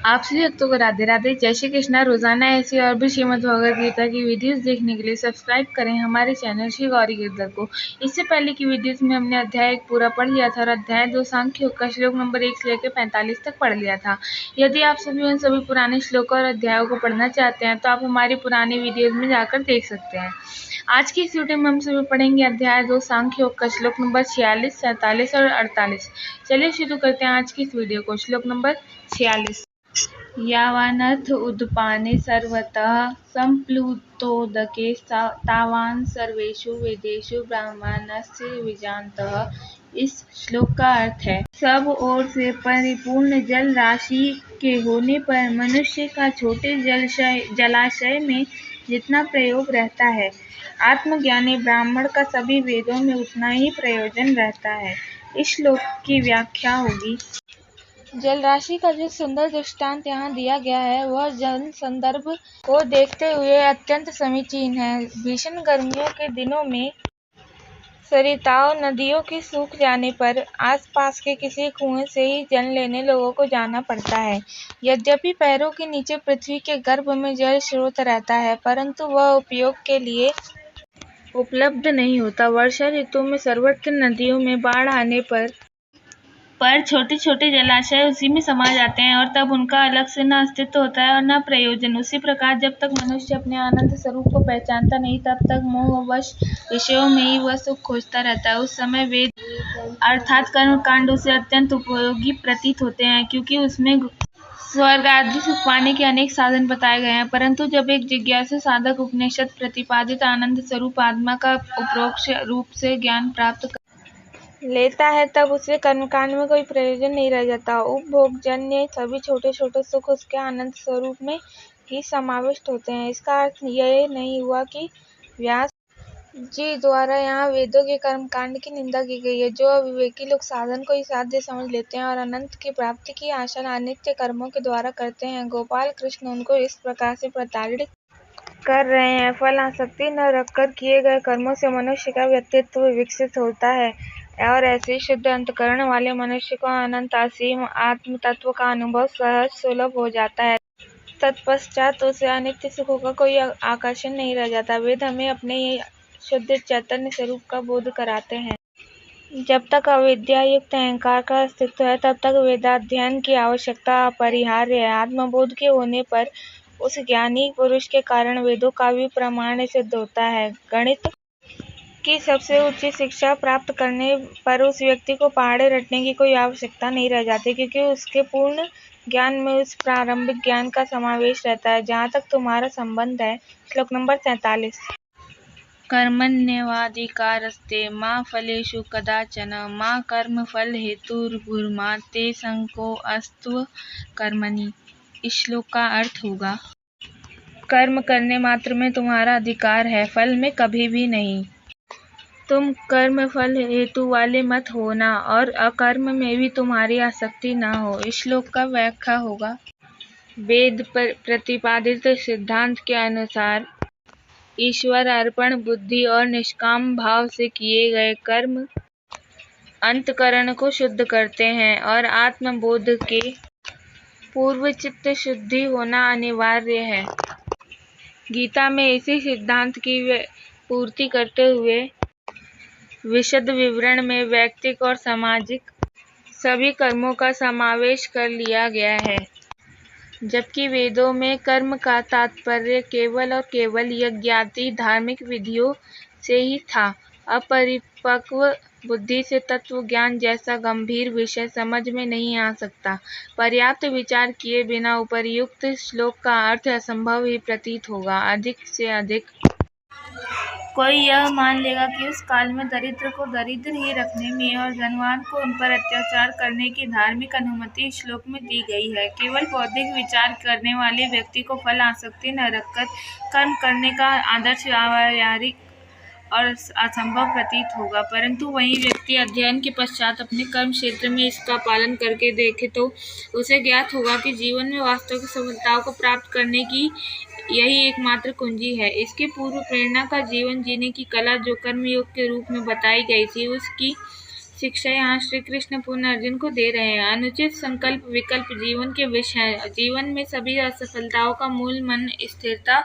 आप सभी भक्तों को राधे राधे, जय श्री कृष्णा। रोजाना ऐसी और भी श्रीमद् भगवद गीता की वीडियोस देखने के लिए सब्सक्राइब करें हमारे चैनल श्री गौरी गिरधर को। इससे पहले की वीडियोस में हमने अध्याय 1 पूरा पढ़ लिया था और अध्याय 2 सांख्य योग का श्लोक नंबर 1 से लेकर 45 तक पढ़ लिया था। यदि आप सभी उन सभी पुराने श्लोकों और अध्यायों को पढ़ना चाहते हैं तो आप हमारी पुरानी वीडियोज में जाकर देख सकते हैं। आज की इस वीडियो में हम सभी पढ़ेंगे अध्याय 2 सांख्य योग का श्लोक नंबर 46, 47 और 48। चलिए शुरू करते हैं आज की इस वीडियो को। श्लोक नंबर 46। यावानर्थ उद्पाने सर्वतः सम्प्लुतोदके तावान सर्वेषु वेदेषु ब्राह्मणस्य विजानतः। इस श्लोक का अर्थ है, सब ओर से परिपूर्ण जल राशि के होने पर मनुष्य का छोटे जलाशय में जितना प्रयोग रहता है, आत्मज्ञानी ब्राह्मण का सभी वेदों में उतना ही प्रयोजन रहता है। इस श्लोक की व्याख्या होगी। जल राशि का जो सुंदर दृष्टांत यहाँ दिया गया है वह जल संदर्भ को देखते हुए अत्यंत समीचीन है। भीषण गर्मियों के दिनों में सरिताओं नदियों के सूख जाने पर आसपास के किसी कुएं से ही जल लेने लोगों को जाना पड़ता है। यद्यपि पैरों के नीचे पृथ्वी के गर्भ में जल स्रोत रहता है, परंतु वह उपयोग के लिए उपलब्ध नहीं होता। वर्षा ऋतु में सर्वत्र नदियों में बाढ़ आने पर छोटे छोटे जलाशय उसी में समा जाते हैं और तब उनका अलग से न अस्तित्व होता है और न प्रयोजन। उसी प्रकार जब तक मनुष्य अपने आनंद स्वरूप को पहचानता नहीं, तब तक मोहवश विषयों में ही वह सुख खोजता रहता है। उस समय वेद अर्थात कर्म कांड उसे अत्यंत उपयोगी प्रतीत होते हैं, क्योंकि उसमें स्वर्ग आदि सुख पाने के अनेक साधन बताए गए हैं। परंतु जब एक जिज्ञासु साधक उपनिषद प्रतिपादित आनंद स्वरूप आत्मा का उपरोक्त रूप से ज्ञान प्राप्त लेता है, तब उसे कर्मकांड में कोई प्रयोजन नहीं रह जाता। उपभोगजन्य सभी छोटे छोटे सुख उसके आनंद स्वरूप में ही समाविष्ट होते हैं। इसका अर्थ यह नहीं हुआ कि व्यास जी द्वारा यहाँ वेदों के कर्मकांड की निंदा की गई है। जो अविवेकी लोग साधन को ही साध्य समझ लेते हैं और अनंत की प्राप्ति की आशा अनित्य कर्मों के द्वारा करते हैं, गोपाल कृष्ण उनको इस प्रकार से प्रताड़ित कर रहे हैं। फल आसक्ति न रखकर किए गए कर्मों से मनुष्य का व्यक्तित्व विकसित होता है और ऐसे शुद्ध अंतकरण वाले मनुष्य को अनंत असीम आत्म तत्व का अनुभव सहज सुलभ हो जाता है। तत्पश्चात उसे अनित्य सुखों का कोई आकर्षण नहीं रह जाता। वेद हमें अपने शुद्ध चैतन्य स्वरूप का बोध कराते हैं। जब तक अविद्या युक्त अहंकार का अस्तित्व है, तब तक वेदाध्ययन की आवश्यकता अपरिहार्य है। आत्मबोध के होने पर उस ज्ञानी पुरुष के कारण वेदों का भी प्रमाण सिद्ध होता है। गणित की सबसे उच्च शिक्षा प्राप्त करने पर उस व्यक्ति को पहाड़े रटने की कोई आवश्यकता नहीं रह जाती, क्योंकि उसके पूर्ण ज्ञान में उस प्रारंभिक ज्ञान का समावेश रहता है जहाँ तक तुम्हारा संबंध है। श्लोक नंबर 43। कर्मण्येवाधिकारस्ते मा फलेषु कदाचन मा कर्म फल हेतुर्भुर्मा ते संको अस्त्व कर्मणि। इस श्लोक का अर्थ होगा, कर्म करने मात्र में तुम्हारा अधिकार है, फल में कभी भी नहीं। तुम कर्म फल हेतु वाले मत होना और अकर्म में भी तुम्हारी आसक्ति न हो। इस श्लोक का व्याख्या होगा, वेद प्रतिपादित सिद्धांत के अनुसार ईश्वर अर्पण बुद्धि और निष्काम भाव से किए गए कर्म अंतकरण को शुद्ध करते हैं और आत्मबोध के पूर्व चित्त शुद्धि होना अनिवार्य है। गीता में इसी सिद्धांत की पूर्ति करते हुए विशद विवरण में वैयक्तिक और सामाजिक सभी कर्मों का समावेश कर लिया गया है, जबकि वेदों में कर्म का तात्पर्य केवल और केवल यज्ञादि धार्मिक विधियों से ही था। अपरिपक्व बुद्धि से तत्व ज्ञान जैसा गंभीर विषय समझ में नहीं आ सकता। पर्याप्त विचार किए बिना उपर्युक्त श्लोक का अर्थ असंभव ही प्रतीत होगा। अधिक से अधिक कोई यह मान लेगा कि उस काल में दरिद्र को दरिद्र ही रखने में और धनवान को उन पर अत्याचार करने की धार्मिक अनुमति श्लोक में दी गई है। केवल बौद्धिक विचार करने वाले व्यक्ति को फल आसक्ति न रखकर कर्म करने का आदर्श व्यावहारिक और असंभव प्रतीत होगा, परंतु वही व्यक्ति अध्ययन के पश्चात अपने कर्म क्षेत्र में इसका पालन करके देखे तो उसे ज्ञात होगा कि जीवन में वास्तविक सफलताओं को प्राप्त करने की यही एकमात्र कुंजी है। इसके पूर्व प्रेरणा का जीवन जीने की कला जो कर्मयोग के रूप में बताई गई थी, उसकी शिक्षा यहाँ श्री कृष्ण पूर्ण अर्जुन को दे रहे हैं। अनुचित संकल्प विकल्प जीवन के विष है। जीवन में सभी असफलताओं का मूल मन स्थिरता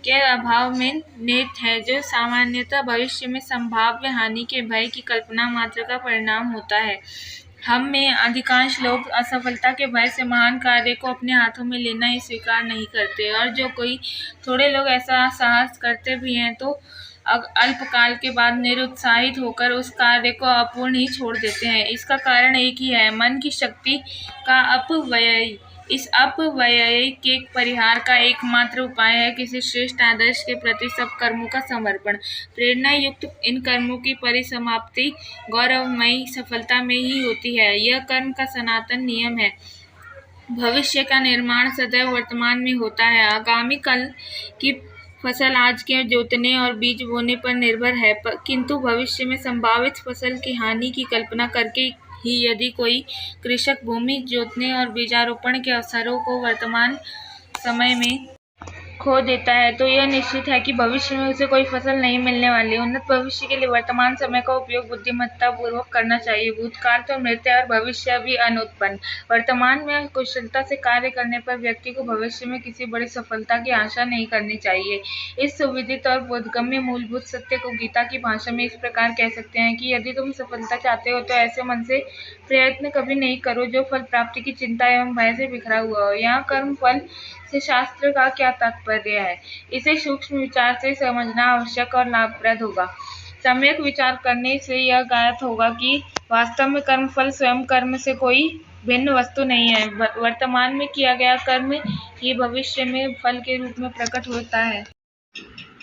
के अभाव में निहित है, जो सामान्यतः भविष्य में संभाव्य हानि के भय की कल्पना मात्र का परिणाम होता है। हम में अधिकांश लोग असफलता के भय से महान कार्य को अपने हाथों में लेना ही स्वीकार नहीं करते, और जो कोई थोड़े लोग ऐसा साहस करते भी हैं तो अल्पकाल के बाद निरुत्साहित होकर उस कार्य को अपूर्ण ही छोड़ देते हैं। इसका कारण एक ही है, मन की शक्ति का अपव्यय। इस अपव्यय के परिहार का एकमात्र उपाय है किसी श्रेष्ठ आदर्श के प्रति सब कर्मों का समर्पण। प्रेरणा युक्त इन कर्मों की परिसमाप्ति गौरवमयी सफलता में ही होती है। यह कर्म का सनातन नियम है। भविष्य का निर्माण सदैव वर्तमान में होता है। आगामी कल की फसल आज के जोतने और बीज बोने पर निर्भर है, किंतु भविष्य में संभावित फसल की हानि की कल्पना करके ही यदि कोई कृषक भूमि जोतने और बीजारोपण के अवसरों को वर्तमान समय में खो देता है, तो यह निश्चित है कि भविष्य में उसे कोई फसल नहीं मिलने वाली। उन्नत भविष्य के लिए वर्तमान समय का उपयोग बुद्धिमत्ता पूर्वक करना चाहिए। भूतकाल तो मृत है और भविष्य भी अनुत्पन्न। वर्तमान में कुशलता से कार्य करने पर व्यक्ति को भविष्य में किसी बड़ी सफलता की आशा नहीं करनी चाहिए। इस सुविदित और बोधगम्य मूलभूत सत्य को गीता की भाषा में इस प्रकार कह सकते हैं कि यदि तुम सफलता चाहते हो तो ऐसे मन से प्रयत्न कभी नहीं करो जो फल प्राप्ति की चिंता एवं भय से बिखरा हुआ हो। यहाँ कर्म फल से शास्त्र का क्या तात्पर्य है, इसे सूक्ष्म विचार से समझना आवश्यक और लाभप्रद होगा। सम्यक विचार करने से यह ज्ञात होगा कि वास्तव में कर्म फल स्वयं कर्म से कोई भिन्न वस्तु नहीं है। वर्तमान में किया गया कर्म ही भविष्य में फल के रूप में प्रकट होता है।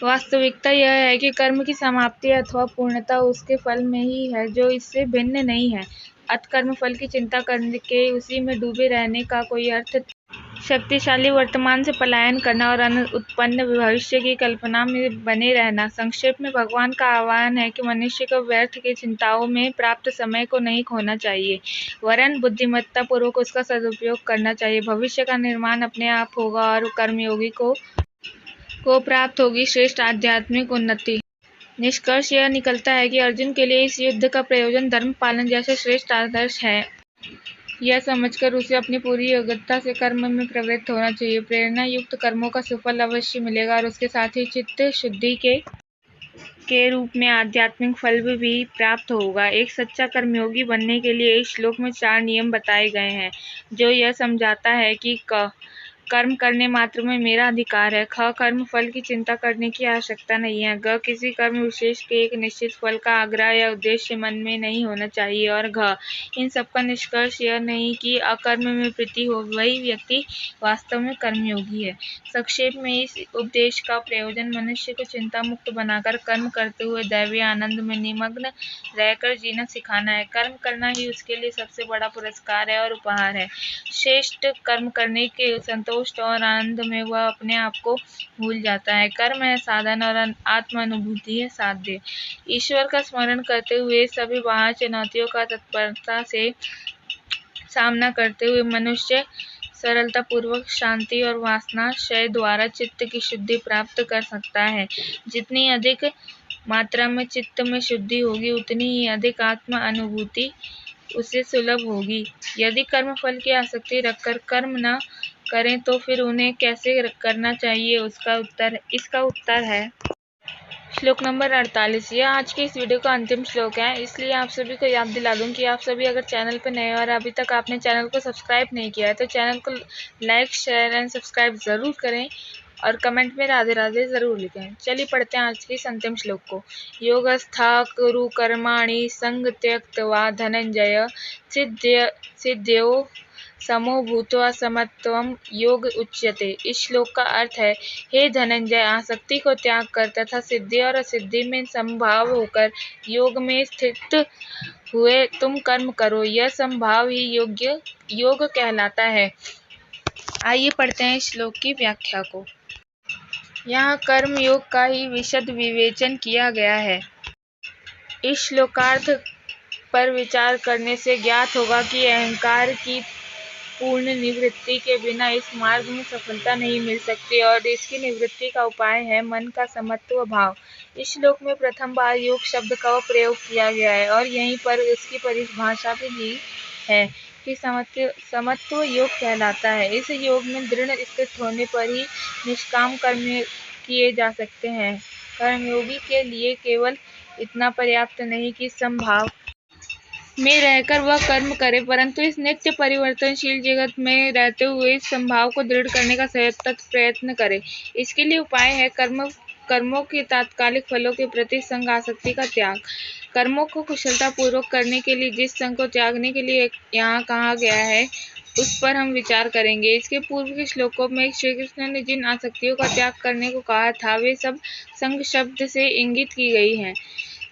वास्तविकता यह है कि कर्म की समाप्ति अथवा पूर्णता उसके फल में ही है, जो इससे भिन्न नहीं है। अतः कर्म फल की चिंता करके उसी में डूबे रहने का कोई अर्थ। शक्तिशाली वर्तमान से पलायन करना और अनुत्पन्न भविष्य की कल्पना में बने रहना। संक्षेप में भगवान का आह्वान है कि मनुष्य को व्यर्थ की चिंताओं में प्राप्त समय को नहीं खोना चाहिए, वरन बुद्धिमत्ता पूर्वक उसका सदुपयोग करना चाहिए। भविष्य का निर्माण अपने आप होगा और कर्मयोगी को प्राप्त होगी श्रेष्ठ आध्यात्मिक उन्नति। निष्कर्ष यह निकलता है कि अर्जुन के लिए इस युद्ध का प्रयोजन धर्म पालन जैसे श्रेष्ठ आदर्श है। यह समझकर उसे अपनी पूरी योग्यता से कर्म में प्रवृत्त होना चाहिए। प्रेरणा युक्त कर्मों का सुफल अवश्य मिलेगा और उसके साथ ही चित्त शुद्धि के रूप में आध्यात्मिक फल भी प्राप्त होगा। एक सच्चा कर्मयोगी बनने के लिए इस श्लोक में 4 नियम बताए गए हैं, जो यह समझाता है कि कर्म करने मात्र में मेरा अधिकार है। ख कर्म फल की चिंता करने की आवश्यकता नहीं है। ग किसी कर्म विशेष के एक निश्चित फल का आग्रह या उद्देश्य मन में नहीं होना चाहिए। और घ इन सब का निष्कर्ष यह नहीं कि अकर्म में प्रीति हो, वही व्यक्ति वास्तव में कर्मयोगी है। संक्षेप में इस उपदेश का प्रयोजन मनुष्य को चिंता मुक्त बनाकर कर्म करते हुए दैवीय आनंद में निमग्न रहकर जीना सिखाना है। कर्म करना ही उसके लिए सबसे बड़ा पुरस्कार है और उपहार है। श्रेष्ठ कर्म करने के संतोष और आनंद में वह अपने आप को भूल जाता है। कर्म है साधन और आत्म अनुभूति है साध्य। ईश्वर का स्मरण करते हुए सभी बाहर चुनौतियों का तत्परता से सामना करते हुए मनुष्य सरलता पूर्वक शांति और वासना क्षय द्वारा चित्त की शुद्धि प्राप्त कर सकता है। जितनी अधिक मात्रा में चित्त में शुद्धि होगी, उतनी ही अधिक आत्म अनुभूति उसे सुलभ होगी। यदि कर्म फल की आसक्ति रखकर कर्म न करें तो फिर उन्हें कैसे करना चाहिए, इसका उत्तर है श्लोक नंबर 48। यह आज के इस वीडियो का अंतिम श्लोक है, इसलिए आप सभी को याद दिला दूं कि आप सभी अगर चैनल पर नए और अभी तक आपने चैनल को सब्सक्राइब नहीं किया है तो चैनल को लाइक शेयर एंड सब्सक्राइब ज़रूर करें और कमेंट में राधे राधे ज़रूर लिखें। चलिए पढ़ते हैं आज के इस अंतिम श्लोक को। योगस्था कुरु कर्माणि संग त्यक्त्वा धनंजय सिद्ध्यो समो भूत्वा समत्वम योग उच्यते। इस श्लोक का अर्थ है, हे धनंजय, आसक्ति को त्याग कर तथा सिद्धि और असिद्धि में समभाव होकर योग में स्थित हुए तुम कर्म करो। यह समभाव ही योग कहलाता है। आइए पढ़ते हैं इस श्लोक की व्याख्या को। यहाँ कर्म योग का ही विशद विवेचन किया गया है। इस श्लोकार्थ पर विचार करने से ज्ञात होगा कि अहंकार की पूर्ण निवृत्ति के बिना इस मार्ग में सफलता नहीं मिल सकती और इसकी निवृत्ति का उपाय है मन का समत्व भाव। इस श्लोक में प्रथम बार योग शब्द का प्रयोग किया गया है और यहीं पर इसकी परिभाषा भी दी है कि समत्व योग कहलाता है। इस योग में दृढ़ स्थित होने पर ही निष्काम कर्म किए जा सकते हैं। कर्मयोगी के लिए केवल इतना पर्याप्त नहीं कि समभाव में रहकर वह कर्म करे, परंतु इस नित्य परिवर्तनशील जगत में रहते हुए इस संभाव को दृढ़ करने का सतत प्रयत्न करे। इसके लिए उपाय है कर्मों के तात्कालिक फलों के प्रति संग आसक्ति का त्याग। कर्मों को कुशलता पूर्वक करने के लिए जिस संग को त्यागने के लिए यहाँ कहा गया है उस पर हम विचार करेंगे। इसके पूर्व के श्लोकों में श्री कृष्ण ने जिन आसक्तियों का त्याग करने को कहा था वे सब संग शब्द से इंगित की गई हैं,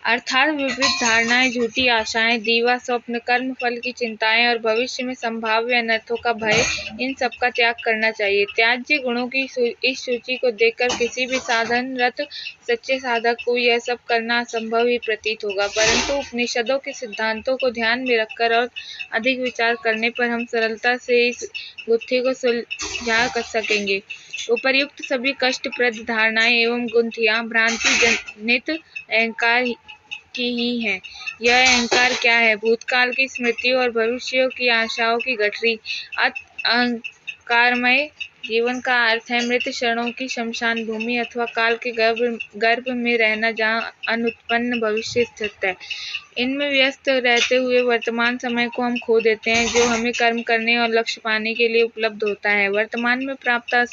अर्थात विपरीत धारणाएं, झूठी आशाएं, दीवा स्वप्न, कर्म फल की चिंताएं और भविष्य में संभाव्य अनर्थों का भय, इन सब का त्याग करना चाहिए। त्याज्य गुणों की इस सूची को देखकर किसी भी साधनरत सच्चे साधक को यह सब करना असंभव ही प्रतीत होगा, परंतु उपनिषदों के सिद्धांतों को ध्यान में रखकर और अधिक विचार करने पर हम सरलता से इस गुत्थी को सुलझा कर सकेंगे। उपर्युक्त सभी कष्टप्रद धारणाएं एवं गुंथियां भ्रांति जनित अहंकार की ही है। यह अहंकार क्या है? भूतकाल की स्मृतियों और भविष्यों की आशाओं की गठरी। अहंकारमय जीवन का अर्थ है मृत क्षणों की शमशान भूमि अथवा काल के गर्भ में रहना जहाँ अनुत्पन्न भविष्य स्थित है। इनमें व्यस्त रहते हुए वर्तमान समय को हम खो देते हैं जो हमें कर्म करने और लक्ष्य पाने के लिए उपलब्ध होता है। वर्तमान में प्राप्त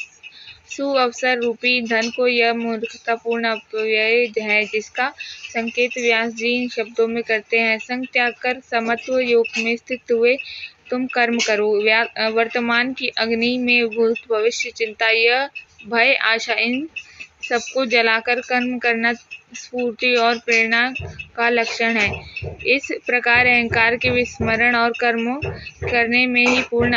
सुअवसर रूपी धन को यह मूर्खतापूर्ण अपव्यय है जिसका संकेत व्यास जी इन शब्दों में करते हैं। संग त्याग कर समत्व योग में स्थित हुए तुम कर्म करो। वर्तमान की अग्नि में भूत भविष्य चिंता, यह भय, आशा, इन सबको जलाकर कर्म करना स्फूर्ति और प्रेरणा का लक्षण है। इस प्रकार अहंकार के विस्मरण और कर्म करने में ही पूर्ण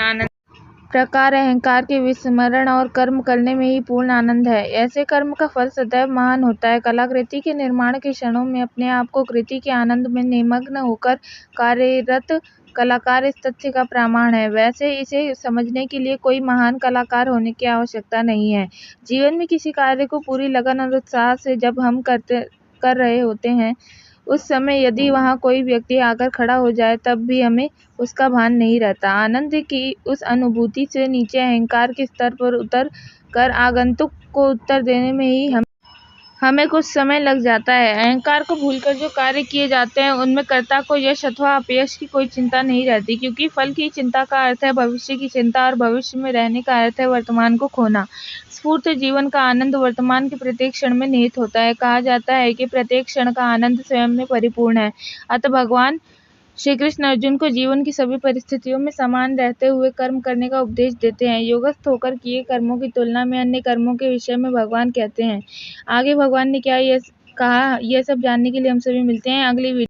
आनंद है। ऐसे कर्म का फल सदैव महान होता है। कलाकृति के निर्माण के क्षणों में अपने आप को कृति के आनंद में निमग्न होकर कार्यरत कलाकार इस तथ्य का प्रमाण है। वैसे इसे समझने के लिए कोई महान कलाकार होने की आवश्यकता नहीं है। जीवन में किसी कार्य को पूरी लगन और उत्साह से जब हम कर रहे होते हैं उस समय यदि वहाँ कोई व्यक्ति आकर खड़ा हो जाए तब भी हमें उसका भान नहीं रहता। आनंद की उस अनुभूति से नीचे अहंकार के स्तर पर उतर कर आगंतुक को उत्तर देने में ही हमें कुछ समय लग जाता है। अहंकार को भूलकर जो कार्य किए जाते हैं उनमें कर्ता को यश अथवा अपयश की कोई चिंता नहीं रहती, क्योंकि फल की चिंता का अर्थ है भविष्य की चिंता और भविष्य में रहने का अर्थ है वर्तमान को खोना। स्फूर्त जीवन का आनंद वर्तमान के प्रत्येक क्षण में निहित होता है। कहा जाता है कि प्रत्येक क्षण का आनंद स्वयं में परिपूर्ण है। अतः भगवान श्री कृष्ण अर्जुन को जीवन की सभी परिस्थितियों में समान रहते हुए कर्म करने का उपदेश देते हैं। योगस्थ होकर किए कर्मों की तुलना में अन्य कर्मों के विषय में भगवान कहते हैं। आगे भगवान ने क्या यह कहा, यह सब जानने के लिए हम सभी मिलते हैं अगली वीडियो।